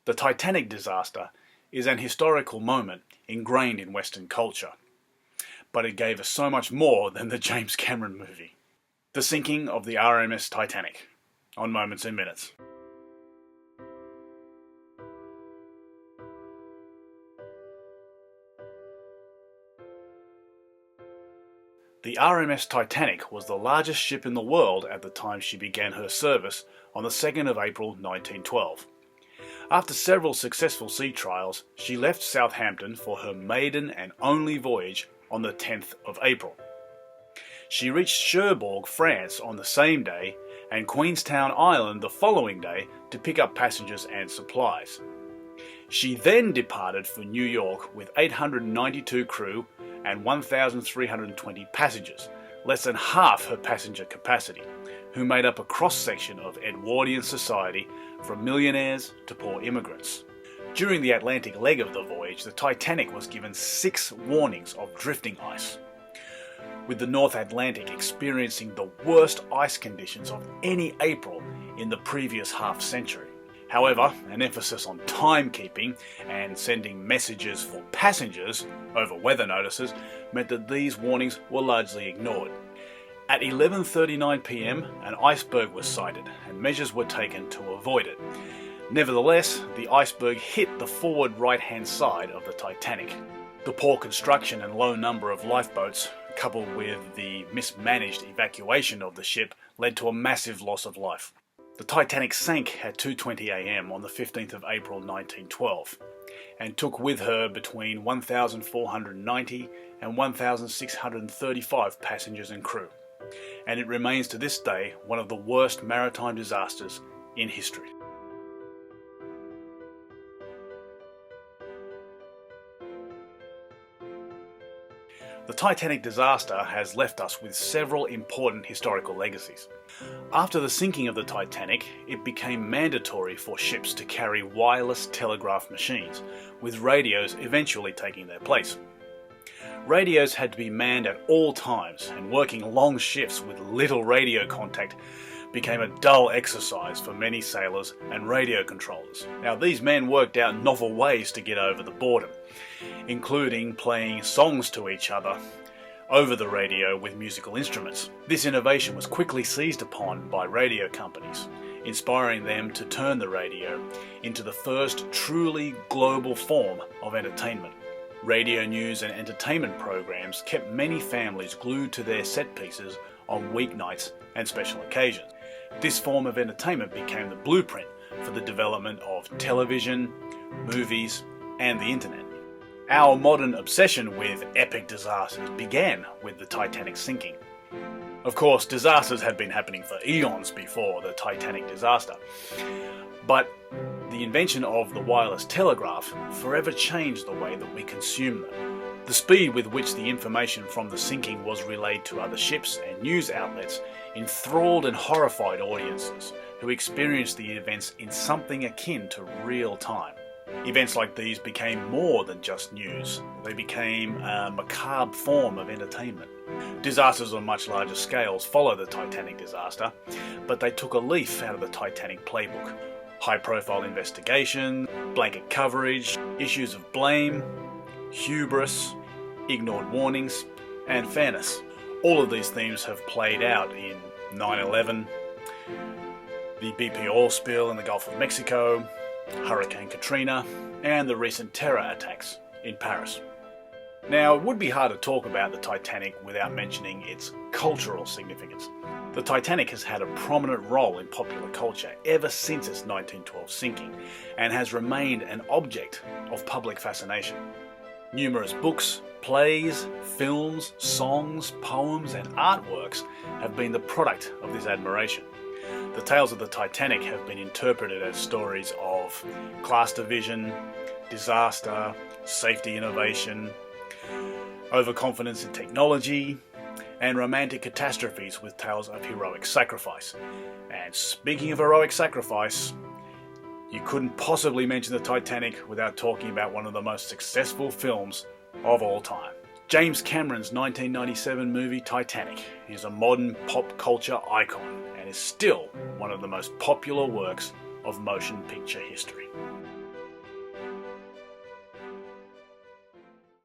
The Titanic disaster is an historical moment ingrained in Western culture, but it gave us so much more than the James Cameron movie. The sinking of the RMS Titanic, on Moments and Minutes. The RMS Titanic was the largest ship in the world at the time she began her service on the 2nd of April 1912. After several successful sea trials, she left Southampton for her maiden and only voyage on the 10th of April. She reached Cherbourg, France on the same day, and Queenstown Island the following day to pick up passengers and supplies. She then departed for New York with 892 crew and 1,320 passengers, less than half her passenger capacity, who made up a cross-section of Edwardian society from millionaires to poor immigrants. During the Atlantic leg of the voyage, the Titanic was given 6 warnings of drifting ice, with the North Atlantic experiencing the worst ice conditions of any April in the previous half-century. However, an emphasis on timekeeping and sending messages for passengers over weather notices meant that these warnings were largely ignored. At 11:39 p.m, an iceberg was sighted and measures were taken to avoid it. Nevertheless, the iceberg hit the forward right-hand side of the Titanic. The poor construction and low number of lifeboats, coupled with the mismanaged evacuation of the ship, led to a massive loss of life. The Titanic sank at 2:20 a.m. on the 15th of April 1912 and took with her between 1,490 and 1,635 passengers and crew, and it remains to this day one of the worst maritime disasters in history. The Titanic disaster has left us with several important historical legacies. After the sinking of the Titanic, it became mandatory for ships to carry wireless telegraph machines, with radios eventually taking their place. Radios had to be manned at all times, and working long shifts with little radio contact became a dull exercise for many sailors and radio controllers. Now, these men worked out novel ways to get over the boredom, including playing songs to each other over the radio with musical instruments. This innovation was quickly seized upon by radio companies, inspiring them to turn the radio into the first truly global form of entertainment. Radio news and entertainment programs kept many families glued to their set pieces on weeknights and special occasions. This form of entertainment became the blueprint for the development of television, movies, and the internet. Our modern obsession with epic disasters began with the Titanic sinking. Of course, disasters had been happening for eons before the Titanic disaster, but the invention of the wireless telegraph forever changed the way that we consume them. The speed with which the information from the sinking was relayed to other ships and news outlets enthralled and horrified audiences who experienced the events in something akin to real time. Events like these became more than just news. They became a macabre form of entertainment. Disasters on much larger scales follow the Titanic disaster, but they took a leaf out of the Titanic playbook. High-profile investigation, blanket coverage, issues of blame, hubris, ignored warnings, and fairness. All of these themes have played out in 9/11, the BP oil spill in the Gulf of Mexico, Hurricane Katrina, and the recent terror attacks in Paris. Now, it would be hard to talk about the Titanic without mentioning its cultural significance. The Titanic has had a prominent role in popular culture ever since its 1912 sinking, and has remained an object of public fascination. Numerous books, plays, films, songs, poems, and artworks have been the product of this admiration. The tales of the Titanic have been interpreted as stories of class division, disaster, safety innovation, overconfidence in technology, and romantic catastrophes with tales of heroic sacrifice. And speaking of heroic sacrifice, you couldn't possibly mention the Titanic without talking about one of the most successful films of all time. James Cameron's 1997 movie Titanic is a modern pop culture icon and is still one of the most popular works of motion picture history.